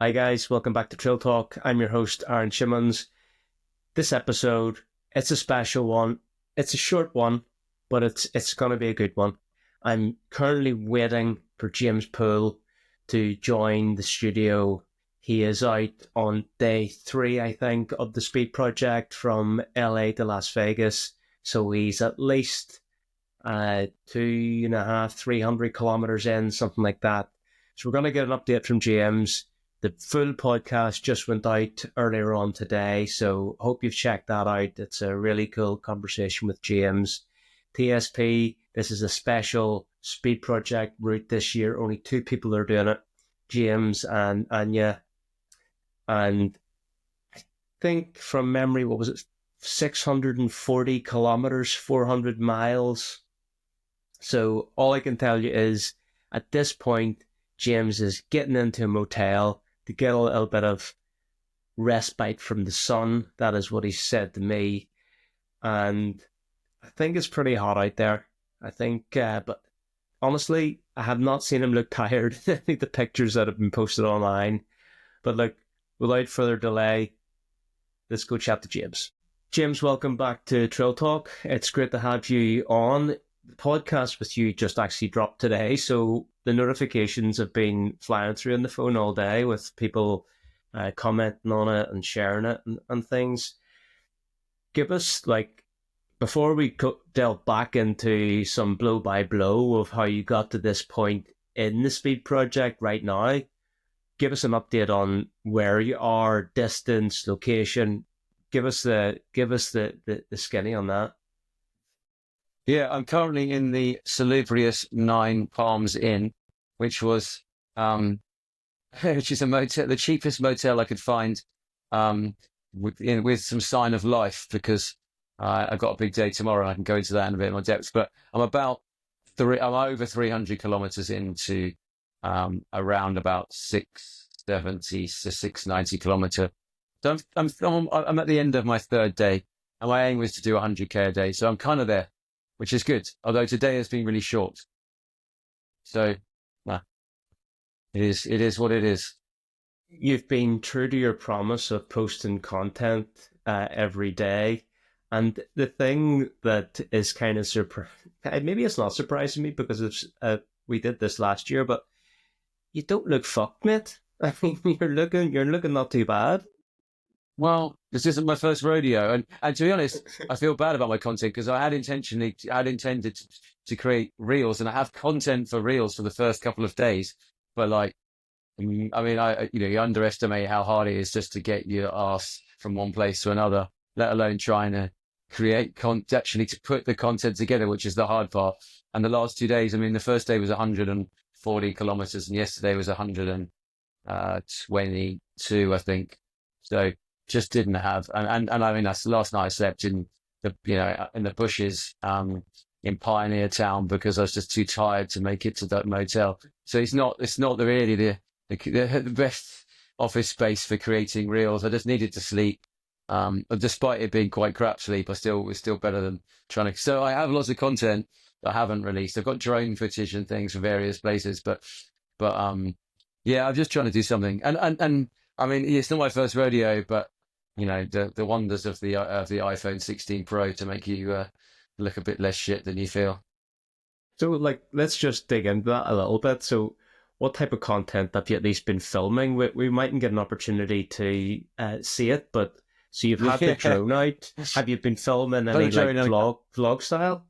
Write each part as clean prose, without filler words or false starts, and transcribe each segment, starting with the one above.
Hi guys, welcome back to Trail Talk. I'm your host, Aaron Shimmons. This episode, it's a special one. It's a short one, but it's going to be a good one. I'm currently waiting for James Poole to join the studio. He is out on day 3, I think, of the Speed Project from LA to Las Vegas. So he's at least 2.5, 300 kilometers in, something like that. So we're going to get an update from James. The full podcast just went out earlier on today, so hope you've checked that out. It's a really cool conversation with James. TSP, this is a special Speed Project route this year. Only 2 people are doing it, James and Anya. And I think from memory, what was it, 640 kilometers, 400 miles. So all I can tell you is, at this point, James is getting into a motel to get a little bit of respite from the sun. That is what he said to me. And I think it's pretty hot out there. I think, but honestly, I have not seen him look tired. I think the pictures that have been posted online. But look, without further delay, let's go chat to James. James, welcome back to Trail Talk. It's great to have you on. The podcast with you just actually dropped today, so the notifications have been flying through on the phone all day with people commenting on it and sharing it and things. Give us, before we delve back into some blow by blow of how you got to this point in the Speed Project right now, give us an update on where you are, distance, location. Give us the skinny on that. Yeah, I'm currently in the salubrious Nine Palms Inn, which was, which is a motel, the cheapest motel I could find, with some sign of life, because I've got a big day tomorrow. I can go into that in a bit more depth, but I'm over 300 kilometers into, around about 670 to 690 kilometer. So I'm at the end of my 3rd day, and my aim was to do 100k a day. So I'm kind of there, which is good. Although today has been really short. So, it is what it is. You've been true to your promise of posting content every day. And the thing that is kind of maybe it's not surprising me, because we did this last year, but you don't look fucked, mate. I mean, you're looking not too bad. Well, this isn't my first rodeo, and to be honest, I feel bad about my content, because I had intended to create reels, and I have content for reels for the first couple of days. But you underestimate how hard it is just to get your ass from one place to another, let alone trying to create actually to put the content together, which is the hard part. And the last 2 days, the first day was 140 kilometers, and yesterday was 122, I think. So just didn't have, and that's last night I slept in the bushes in Pioneer Town, because I was just too tired to make it to that motel. So it's not really the best office space for creating reels. I just needed to sleep. Despite it being quite crap sleep, it's still better than trying to. So I have lots of content that I haven't released. I've got drone footage and things from various places, but yeah, I'm just trying to do something. And it's not my first rodeo, but the wonders of the iPhone 16 Pro to make you look a bit less shit than you feel. So, let's just dig into that a little bit. So, what type of content have you at least been filming? We mightn't get an opportunity to see it, but so you've had the drone out. Have you been filming any vlog style?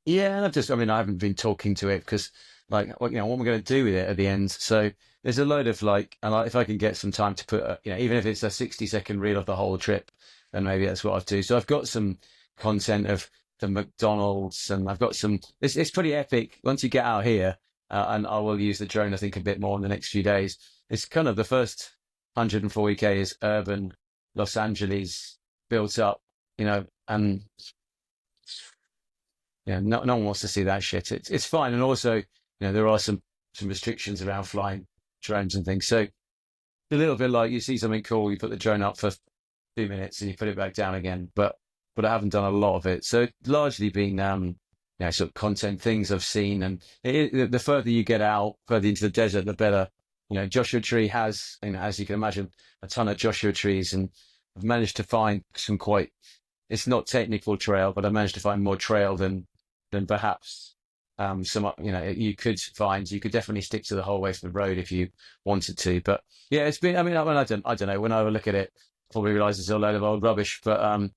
Yeah, and I haven't been talking to it, because what am I going to do with it at the end? So there's a load of if I can get some time to put, even if it's a 60-second reel of the whole trip, then maybe that's what I'll do. So I've got some content of the McDonald's, and I've got some. It's pretty epic once you get out here, and I will use the drone, I think, a bit more in the next few days. It's kind of the first 140k is urban Los Angeles built up, and no one wants to see that shit. It's fine, and also, there are some restrictions around flying drones and things. So a little bit like you see something cool, you put the drone up for 2 minutes and you put it back down again. But I haven't done a lot of it. So it's largely been sort of content, things I've seen, and the further you get out, further into the desert, the better Joshua Tree has, as you can imagine, a ton of Joshua trees, and I've managed to find some quite, it's not technical trail, but I managed to find more trail than perhaps some, you could find. You could definitely stick to the whole way from the road if you wanted to. But yeah, it's been, I don't know. When I look at it, I probably realize it's a load of old rubbish, but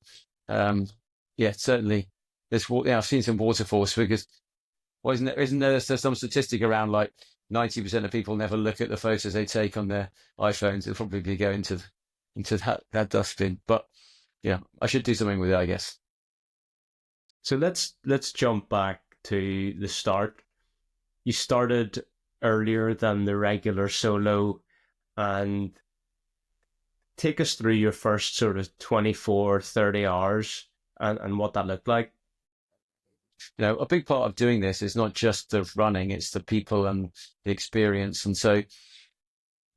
yeah, certainly I've seen some waterfalls because, well, isn't there some statistic around like 90% of people never look at the photos they take on their iPhones? It'll probably go into that dustbin. But yeah, I should do something with it, I guess. So let's jump back to the start. You started earlier than the regular solo, and take us through your first sort of 24, 30 hours and what that looked like. A big part of doing this is not just the running, it's the people and the experience. And so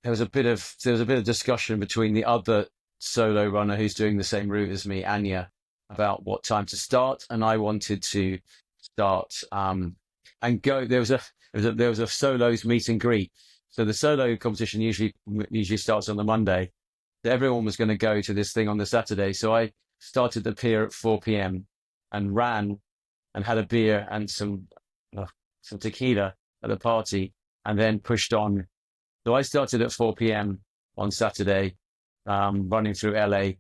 there was a bit of discussion between the other solo runner who's doing the same route as me, Anya, about what time to start. And I wanted to start and go. There was a solos meet and greet. So the solo competition usually starts on the Monday. Everyone was going to go to this thing on the Saturday. So I started the pier at 4 p.m. and ran and had a beer and some tequila at the party, and then pushed on. So I started at 4 p.m. on Saturday, running through LA,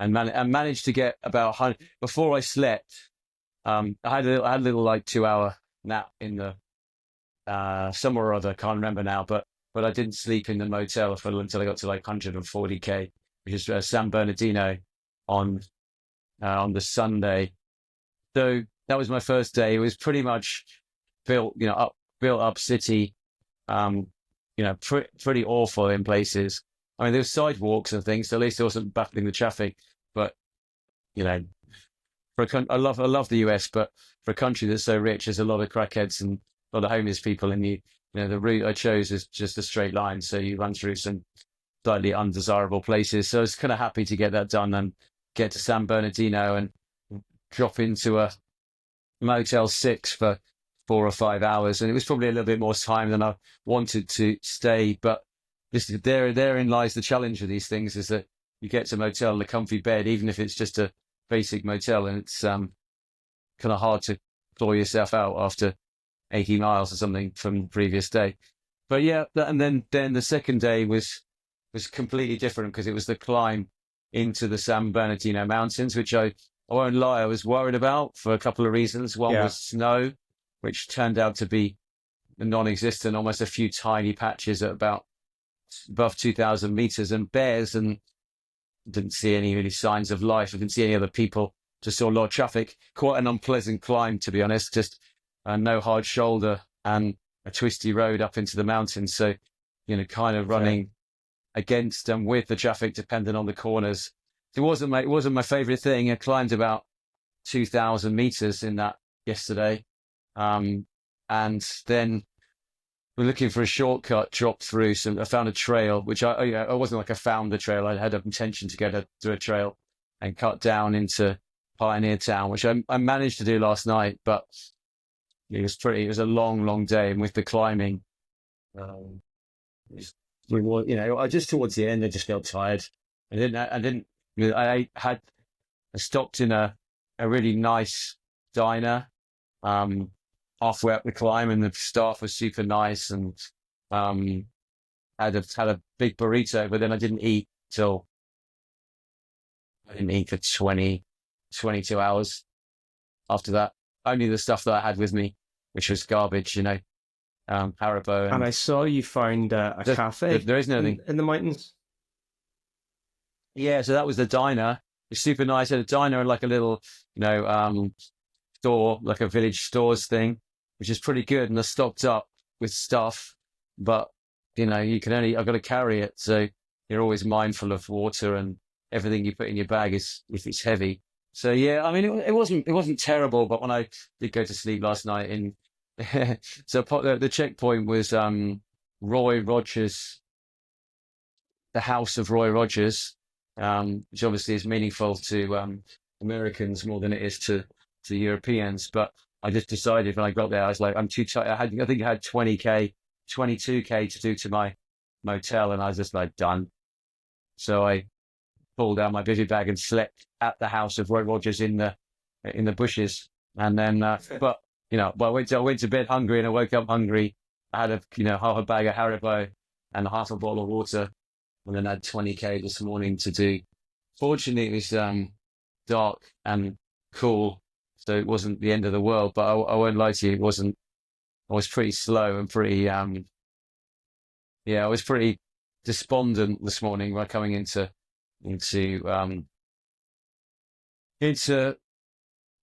and managed to get about 100 before I slept. I had a little like 2-hour nap in the somewhere or other, can't remember now, but I didn't sleep in the motel until I got to like 140k, which is San Bernardino on the Sunday. So that was my first day. It was pretty much built up city, pretty awful in places. I mean, there were sidewalks and things, so at least I wasn't battling the traffic. But I love the US, but for a country that's so rich, there's a lot of crackheads and a lot of homeless people. And the route I chose is just a straight line, so you run through some slightly undesirable places. So I was kind of happy to get that done and get to San Bernardino and drop into a Motel 6 for 4 or 5 hours, and it was probably a little bit more time than I wanted to stay. But therein lies the challenge of these things: is that you get to a motel in a comfy bed, even if it's just a basic motel, and it's kind of hard to claw yourself out after 80 miles or something from the previous day. But yeah, and then the second day was completely different because it was the climb into the San Bernardino Mountains, which I won't lie, I was worried about for a couple of reasons. One was snow, which turned out to be non-existent, almost a few tiny patches at about above 2,000 meters, and bears, and didn't see any really signs of life. I didn't see any other people, just saw a lot of traffic. Quite an unpleasant climb, to be honest, just no hard shoulder and a twisty road up into the mountains. So, kind of running against and with the traffic, depending on the corners. It wasn't my favorite thing. I climbed about 2,000 meters in that yesterday. And then we're looking for a shortcut, dropped through I found a trail, which I wasn't like I found the trail. I had an intention to go through a trail and cut down into Pioneer Town, which I managed to do last night, but it was a long day. And with the climbing, I just towards the end, I just felt tired. I stopped in a really nice diner, halfway up the climb, and the staff was super nice, and had a big burrito, but then I didn't eat for 22 hours after that. Only the stuff that I had with me, which was garbage, Haribo. And I saw you found a cafe. There is nothing in the mountains. Yeah, so that was the diner. It's super nice. Had a diner and like a little, store, like a village stores thing, which is pretty good. And I stocked up with stuff, but I've got to carry it. So you're always mindful of water and everything you put in your bag if it's heavy. So yeah, I mean, it wasn't terrible, but when I did go to sleep last night so the checkpoint was, Roy Rogers, the house of Roy Rogers, which obviously is meaningful to Americans more than it is to Europeans. But I just decided when I got there, I was like, I'm too tired. I think I had 22k to do to my motel, and I was just like done. So I pulled out my bivy bag and slept at the house of Roy Rogers in the bushes. And then, but I went to bed hungry and I woke up hungry. I had half a bag of Haribo and half a bottle of water, and then I had 20K this morning to do. Fortunately, it was dark and cool, so it wasn't the end of the world. But I won't lie to you, it wasn't. I was pretty slow and pretty, I was pretty despondent this morning by coming into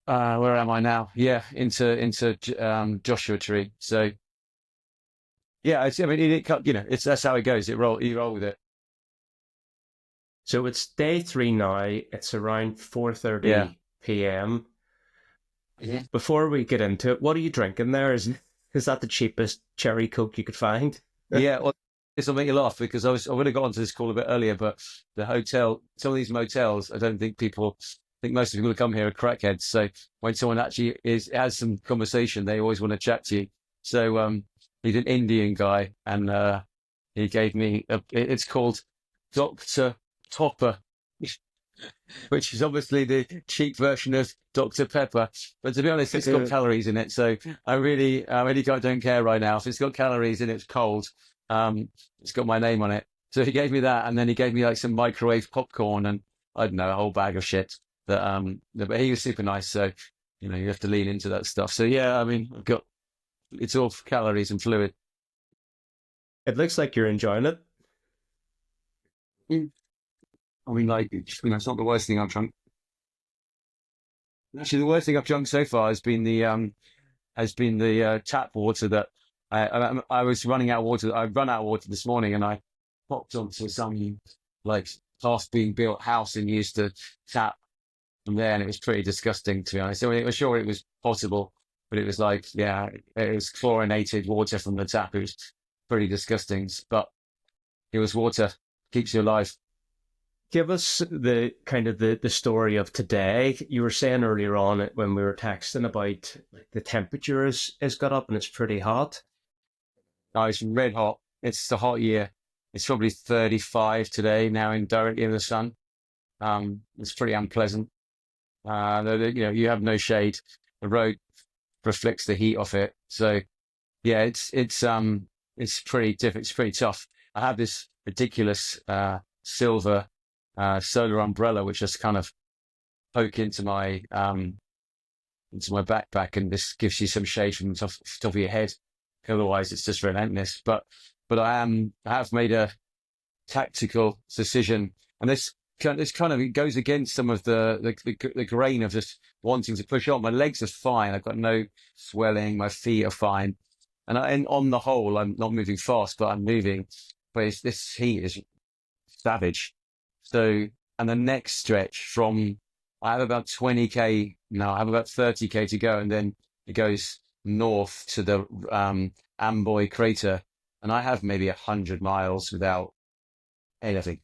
where am I now? Yeah, into Joshua Tree. So yeah, that's how it goes. You roll with it. So it's day 3 now. It's around 4:30 Yeah. p.m. Yeah. Before we get into it, what are you drinking there? Is that the cheapest cherry Coke you could find? Yeah, well, this will make you laugh because I would have got onto this call a bit earlier, but the hotel, some of these motels, I don't think most of the people who come here are crackheads. So when someone actually has some conversation, they always want to chat to you. So he's an Indian guy, and he gave me it's called Dr. Topper, which is obviously the cheap version of Dr. Pepper. But to be honest, it's got calories in it. So I really don't care right now. If it's got calories and it's cold, it's got my name on it. So he gave me that, and then he gave me like some microwave popcorn and I don't know, a whole bag of shit. But he was super nice. So, you have to lean into that stuff. So yeah, I mean, it's all calories and fluid. It looks like you're enjoying it. I mean, like, it's not the worst thing I've drunk. Actually, the worst thing I've drunk so far has been the tap water that I was running out of water. I run out of water this morning, and I popped onto some like half being built house and used to tap from there, and it was pretty disgusting, to be honest. I mean, it was sure it was possible, but it was like, yeah, it was chlorinated water from the tap. It was pretty disgusting, but it was water, keeps you alive. Give us the kind of the story of today. You were saying earlier on when we were texting about like the temperature is got up and it's pretty hot. No, it's red hot. It's the hot year. It's probably 35 today now directly in the sun. It's pretty unpleasant. You have no shade. The road reflects the heat off it. So yeah, it's pretty difficult. It's pretty tough. I have this ridiculous silver solar umbrella, which just kind of poke into my backpack, and this gives you some shade from the top of your head. Otherwise, it's just relentless. But I have made a tactical decision, and this kind of it goes against some of the grain of just wanting to push on. My legs are fine. I've got no swelling. My feet are fine, and on the whole, I'm not moving fast, but I'm moving. But this heat is savage. So, and the next stretch I have about 20K now, I have about 30K to go, and then it goes north to the Amboy crater, and I have maybe 100 miles without anything.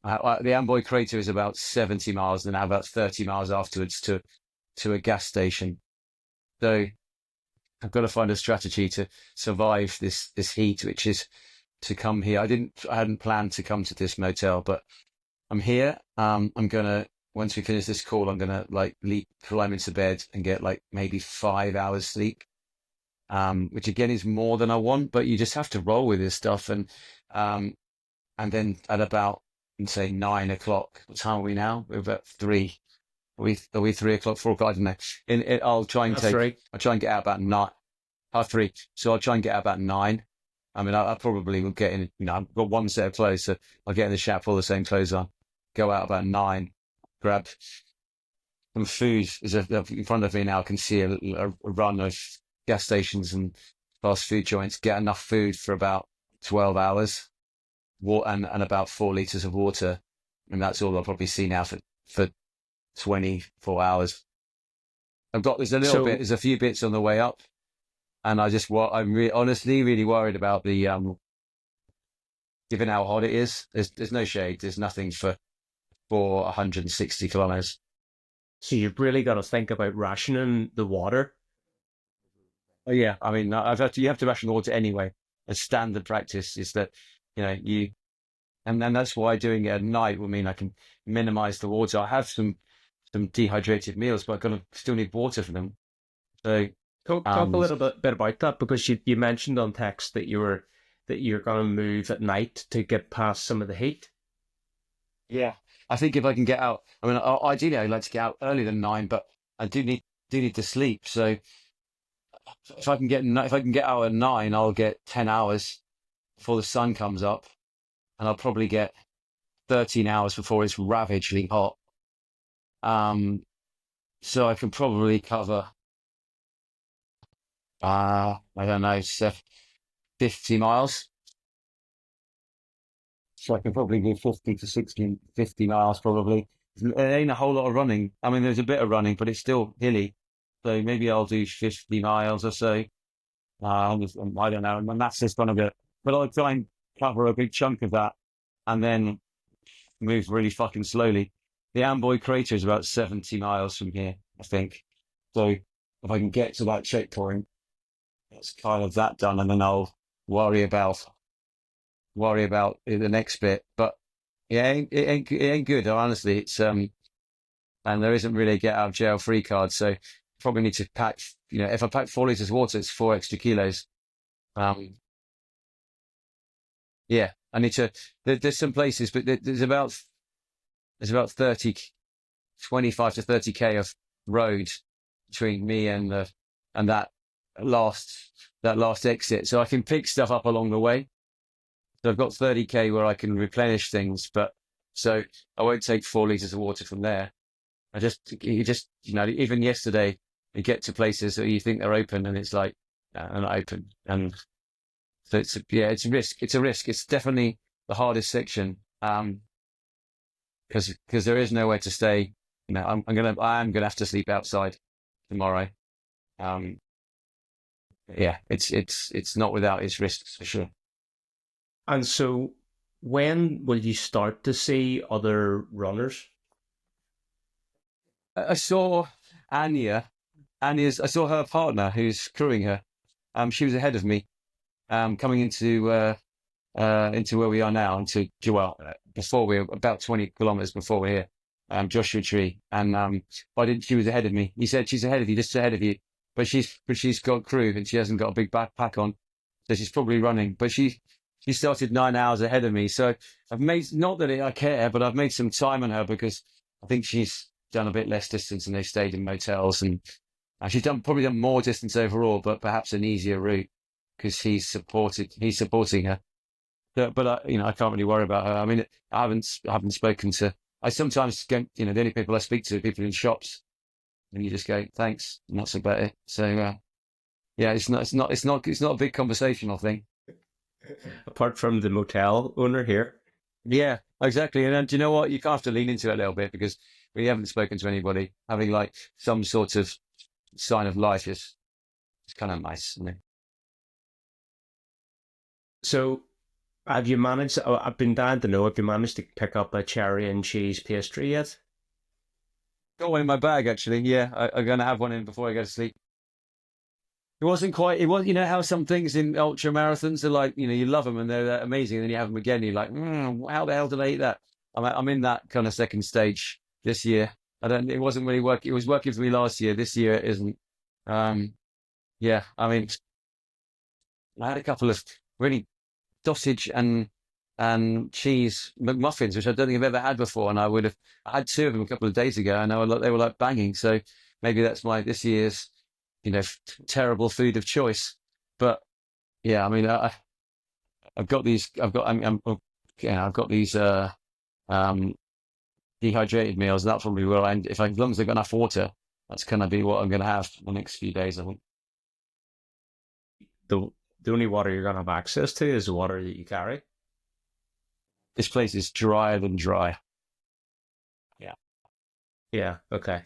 The Amboy crater is about 70 miles, and I have about 30 miles afterwards to a gas station. So I've got to find a strategy to survive this heat, which is to come here. I hadn't planned to come to this motel, but I'm here. Once we finish this call, I'm gonna climb into bed and get like maybe 5 hours sleep, which again is more than I want, but you just have to roll with this stuff. And then at about, say, 9 o'clock, what time are we now? We're about 3. Are we 3 o'clock, 4 o'clock? I don't know. I'll try and get out about 9. 3. So I'll try and get out about 9. I mean, I probably will get in, I've got one set of clothes, so I'll get in the shower, pull the same clothes on, go out about 9, grab some food is in front of me now. I can see a run of gas stations and fast food joints, get enough food for about 12 hours, and about 4 liters of water. And that's all I'll probably see now for 24 hours. There's a few bits on the way up. And I'm honestly really worried about given how hot it is. There's no shade. There's nothing for 160 kilometers. So you've really got to think about rationing the water. Oh yeah, I mean, you have to ration the water anyway. a standard practice is that, and then that's why doing it at night will mean I can minimize the water. I have some dehydrated meals, but I still need water for them. So, Talk a little bit about that, because you mentioned on text that you're going to move at night to get past some of the heat. yeah, I think if I can get out, I mean, ideally I'd like to get out earlier than 9, but I do need to sleep. So if I can get out at 9, I'll get 10 hours before the sun comes up, and I'll probably get 13 hours before it's ravagely hot. So I can probably cover, I don't know, 50 miles. So I can probably do 50 to 60, 50 miles probably. It ain't a whole lot of running. I mean, there's a bit of running, but it's still hilly. So maybe I'll do 50 miles or so. I don't know. My maths is gone a bit, but I'll try and cover a big chunk of that and then move really fucking slowly. The Amboy Crater is about 70 miles from here, I think. So if I can get to that checkpoint, that's kind of that done, and then I'll worry about the next bit. But yeah, it ain't good. Honestly, it's and there isn't really a get out of jail free card. So probably need to pack. If I pack 4 liters of water, it's 4 extra kilos. Yeah, I need to. There's some places, but there's about 30, 25 to 30k of road between me and that last exit, so I can pick stuff up along the way. So I've got 30k where I can replenish things, but so I won't take 4 liters of water from there. Even yesterday, you get to places that you think they're open and it's like, they're not open. And so it's a risk. It's a risk. It's definitely the hardest section. Because there is nowhere to stay. I am gonna have to sleep outside tomorrow. It's not without its risks for sure. And so, when will you start to see other runners? I saw Anya. I saw her partner who's crewing her. She was ahead of me, coming into where we are now, before we were about 20 kilometers before we're here, Joshua Tree. And she was ahead of me. He said she's ahead of you, just ahead of you. But she's got crew and she hasn't got a big backpack on, so she's probably running. But she started 9 hours ahead of me. So I've made, not that I care, but I've made some time on her because I think she's done a bit less distance and they've stayed in motels, and she's probably done more distance overall, but perhaps an easier route because he's supporting her. But I can't really worry about her. I mean, I haven't spoken to. I sometimes go, the only people I speak to are people in shops, and you just go, thanks, and that's about it. So yeah, it's not a big conversational thing. Apart from the motel owner here. Yeah, exactly. And do you know what? You have to lean into it a little bit because we haven't spoken to anybody. Having like some sort of sign of life is kind of nice, isn't it? So, have you managed? I've been dying to know. Have you managed to pick up a cherry and cheese pastry yet? Got one in my bag actually. Yeah, I'm gonna have one in before I go to sleep. It wasn't quite. It was, how some things in ultra marathons are like, you love them and they're amazing, and then you have them again, and you're like, how the hell did I eat that? I'm in that kind of second stage this year. It wasn't really working. It was working for me last year. This year it isn't. Yeah, I mean, I had a couple of really sausage and cheese McMuffins, which I don't think I've ever had before, and I had 2 of them a couple of days ago, and they were like banging. So maybe that's this year's terrible food of choice. But yeah, I mean, I've got these dehydrated meals. That's probably where as long as I've got enough water, that's going to be what I'm going to have the next few days, I think. The only water you're going to have access to is the water that you carry. This place is drier than dry. Yeah. Yeah. Okay.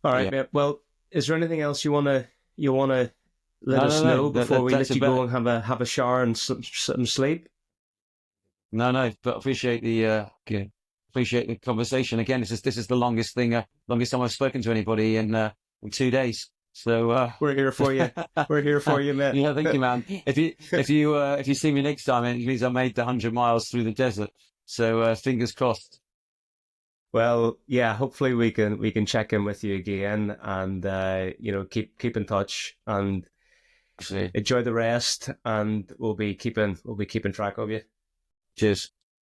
All right, Yeah. mate. Well, is there anything else you want to let us know before we let you go and have a shower and some sleep? No, but appreciate the conversation. Again, this is the longest time I've spoken to anybody in 2 days. So We're here for you. We're here for you, mate. yeah, thank you, man. If you see me next time, it means I made the 100 miles through the desert. So fingers crossed. Well, yeah, hopefully we can check in with you again, and keep in touch and See. enjoy the rest, and we'll be keeping track of you. Cheers.